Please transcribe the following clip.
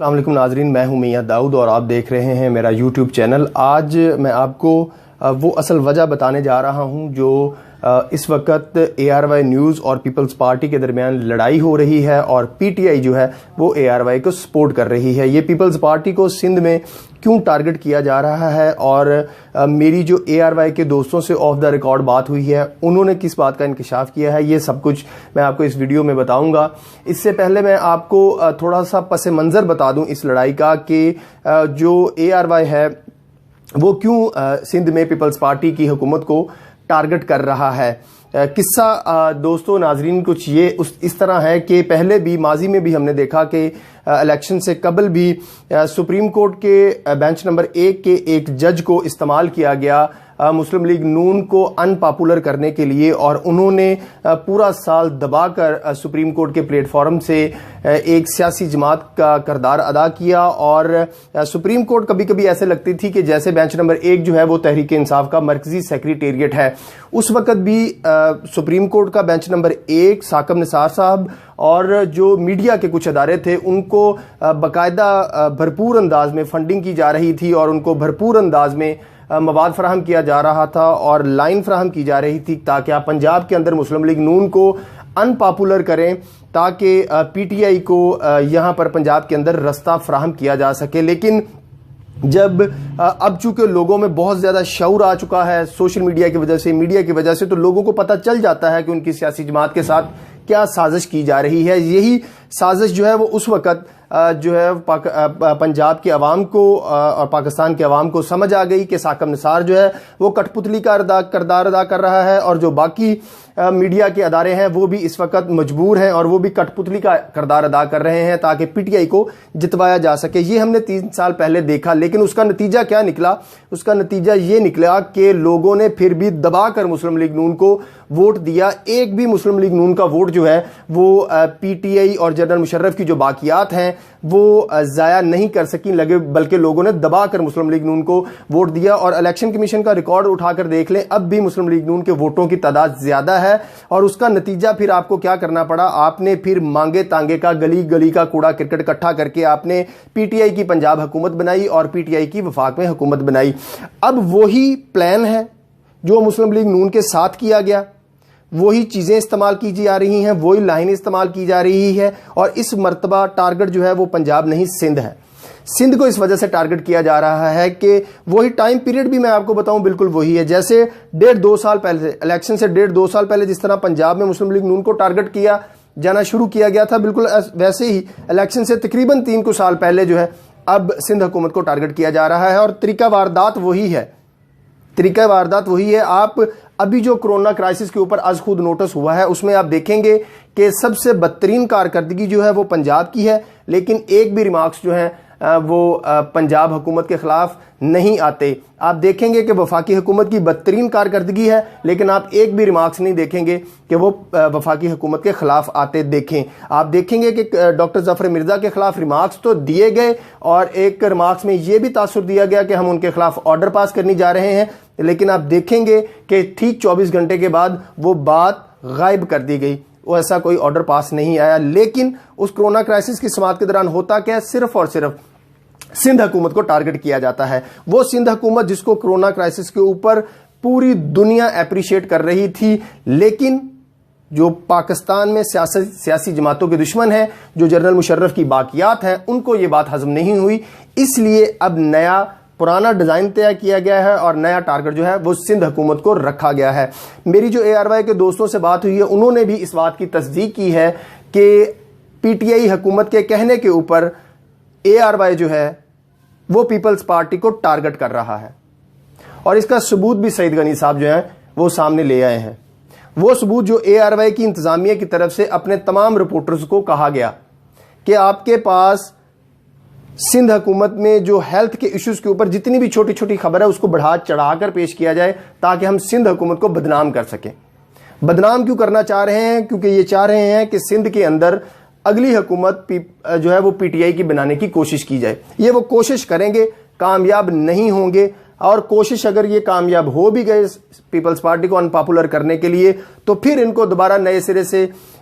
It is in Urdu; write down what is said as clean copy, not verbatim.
السلام علیکم ناظرین، میں ہوں میاں داؤد اور آپ دیکھ رہے ہیں میرا یوٹیوب چینل۔ آج میں آپ کو وہ اصل وجہ بتانے جا رہا ہوں جو اس وقت اے آر وائی نیوز اور پیپلز پارٹی کے درمیان لڑائی ہو رہی ہے، اور پی ٹی آئی جو ہے وہ اے آر وائی کو سپورٹ کر رہی ہے۔ یہ پیپلز پارٹی کو سندھ میں کیوں ٹارگٹ کیا جا رہا ہے، اور میری جو اے آر وائی کے دوستوں سے آف دا ریکارڈ بات ہوئی ہے انہوں نے کس بات کا انکشاف کیا ہے، یہ سب کچھ میں آپ کو اس ویڈیو میں بتاؤں گا۔ اس سے پہلے میں آپ کو تھوڑا سا پس منظر بتا دوں اس لڑائی کا کہ جو اے آر وائی ہے وہ کیوں سندھ میں پیپلز پارٹی کی حکومت کو ٹارگٹ کر رہا ہے۔ قصہ دوستوں ناظرین کچھ یہ اس طرح ہے کہ پہلے بھی ماضی میں بھی ہم نے دیکھا کہ الیکشن سے قبل بھی سپریم کورٹ کے بینچ نمبر 1 کے ایک جج کو استعمال کیا گیا مسلم لیگ نون کو ان پاپولر کرنے کے لیے، اور انہوں نے پورا سال دبا کر سپریم کورٹ کے پلیٹ فارم سے ایک سیاسی جماعت کا کردار ادا کیا، اور سپریم کورٹ کبھی کبھی ایسے لگتی تھی کہ جیسے بینچ نمبر 1 جو ہے وہ تحریک انصاف کا مرکزی سیکریٹریٹ ہے۔ اس وقت بھی سپریم کورٹ کا بینچ نمبر 1 ثاقب نثار صاحب اور جو میڈیا کے کچھ ادارے تھے ان کو باقاعدہ بھرپور انداز میں فنڈنگ کی جا رہی تھی، اور ان کو بھرپور انداز میں مواد فراہم کیا جا رہا تھا اور لائن فراہم کی جا رہی تھی تاکہ آپ پنجاب کے اندر مسلم لیگ نون کو ان پاپولر کریں، تاکہ پی ٹی آئی کو یہاں پر پنجاب کے اندر رستہ فراہم کیا جا سکے۔ لیکن جب اب چونکہ لوگوں میں بہت زیادہ شعور آ چکا ہے سوشل میڈیا کی وجہ سے، میڈیا کی وجہ سے، تو لوگوں کو پتہ چل جاتا ہے کہ ان کی سیاسی جماعت کے ساتھ کیا سازش کی جا رہی ہے۔ یہی سازش جو ہے وہ اس وقت جو ہے پنجاب کے عوام کو اور پاکستان کے عوام کو سمجھ آ گئی کہ ثاقب نثار جو ہے وہ کٹ پتلی کا کردار ادا کر رہا ہے، اور جو باقی میڈیا کے ادارے ہیں وہ بھی اس وقت مجبور ہیں اور وہ بھی کٹ پتلی کا کردار ادا کر رہے ہیں تاکہ پی ٹی آئی کو جتوایا جا سکے۔ یہ ہم نے 3 سال پہلے دیکھا، لیکن اس کا نتیجہ کیا نکلا؟ اس کا نتیجہ یہ نکلا کہ لوگوں نے پھر بھی دبا کر مسلم لیگ نون کو ووٹ دیا۔ ایک بھی مسلم لیگ نون کا ووٹ جو ہے وہ پی ٹی آئی اور جنرل مشرف کی جو باقیات ہیں وہ ضائع نہیں کر سکیں لگے، بلکہ لوگوں نے دبا کر مسلم لیگ نون کو ووٹ دیا۔ اور الیکشن کمیشن کا ریکارڈ اٹھا کر دیکھ لیں، اب بھی مسلم لیگ نون کے ووٹوں کی تعداد زیادہ ہے، اور اس کا نتیجہ پھر آپ کو کیا کرنا پڑا؟ آپ نے پھر مانگے تانگے کا گلی گلی کا کوڑا کرکٹ اکٹھا کر کے آپ نے پی ٹی آئی کی پنجاب حکومت بنائی اور پی ٹی آئی کی وفاق میں حکومت بنائی۔ اب وہی پلان ہے جو مسلم لیگ نون کے ساتھ کیا گیا، وہی چیزیں استعمال کی جا رہی ہیں، وہی لائن استعمال کی جا رہی ہے، اور اس مرتبہ ٹارگٹ جو ہے وہ پنجاب نہیں سندھ ہے۔ سندھ کو اس وجہ سے ٹارگٹ کیا جا رہا ہے کہ وہی ٹائم پیریڈ بھی میں آپ کو بتاؤں بالکل وہی ہے جیسے 1.5-2 سال پہلے، الیکشن سے 1.5-2 سال پہلے جس طرح پنجاب میں مسلم لیگ نون کو ٹارگٹ کیا جانا شروع کیا گیا تھا، بالکل ویسے ہی الیکشن سے تقریباً 3 سال پہلے جو ہے اب سندھ حکومت کو ٹارگٹ کیا جا رہا ہے، اور طریقہ واردات وہی ہے۔ طریقہ واردات وہی ہے۔ آپ ابھی جو کرونا کرائسس کے اوپر از خود نوٹس ہوا ہے اس میں آپ دیکھیں گے کہ سب سے بدترین کارکردگی جو ہے وہ پنجاب کی ہے، لیکن ایک بھی ریمارکس جو ہیں وہ پنجاب حکومت کے خلاف نہیں آتے۔ آپ دیکھیں گے کہ وفاقی حکومت کی بدترین کارکردگی ہے، لیکن آپ ایک بھی ریمارکس نہیں دیکھیں گے کہ وہ وفاقی حکومت کے خلاف آتے دیکھیں۔ آپ دیکھیں گے کہ ڈاکٹر ظفر مرزا کے خلاف ریمارکس تو دیے گئے، اور ایک ریمارکس میں یہ بھی تاثر دیا گیا کہ ہم ان کے خلاف آرڈر پاس کرنے جا رہے ہیں، لیکن آپ دیکھیں گے کہ ٹھیک 24 گھنٹے کے بعد وہ بات غائب کر دی گئی، وہ ایسا کوئی آرڈر پاس نہیں آیا۔ لیکن اس کرونا کرائسس کی سماعت کے دوران ہوتا کیا؟ صرف اور صرف سندھ حکومت کو ٹارگٹ کیا جاتا ہے۔ وہ سندھ حکومت جس کو کرونا کرائسس کے اوپر پوری دنیا اپریشیٹ کر رہی تھی، لیکن جو پاکستان میں سیاسی جماعتوں کے دشمن ہیں، جو جنرل مشرف کی باقیات ہیں، ان کو یہ بات ہضم نہیں ہوئی، اس لیے اب نیا پرانا ڈیزائن طے کیا گیا ہے اور نیا ٹارگٹ جو ہے وہ سندھ حکومت کو رکھا گیا ہے۔ میری جو اے آر وائی کے دوستوں سے بات ہوئی ہے انہوں نے بھی اس بات کی تصدیق کی ہے کہ پی ٹی آئی حکومت کے کہنے کے اوپر اے آر وائی جو ہے وہ پیپلز پارٹی کو ٹارگٹ کر رہا ہے، اور اس کا ثبوت بھی سعید غنی صاحب جو ہیں وہ سامنے لے آئے ہیں۔ وہ ثبوت جو اے آر وائی کی انتظامیہ کی طرف سے اپنے تمام رپورٹرز کو کہا گیا کہ آپ کے پاس سندھ حکومت میں جو ہیلتھ کے ایشوز کے اوپر جتنی بھی چھوٹی چھوٹی خبر ہے اس کو بڑھا چڑھا کر پیش کیا جائے تاکہ ہم سندھ حکومت کو بدنام کر سکیں۔ بدنام کیوں کرنا چاہ رہے ہیں؟ کیونکہ یہ چاہ رہے ہیں کہ سندھ کے اندر اگلی حکومت جو ہے وہ پی ٹی آئی کی بنانے کی کوشش کی جائے۔ یہ وہ کوشش کریں گے، کامیاب نہیں ہوں گے، اور کوشش اگر یہ کامیاب ہو بھی گئے پیپلز پارٹی کو ان پاپولر کرنے کے لیے، تو پھر ان کو دوبارہ نئے سرے سے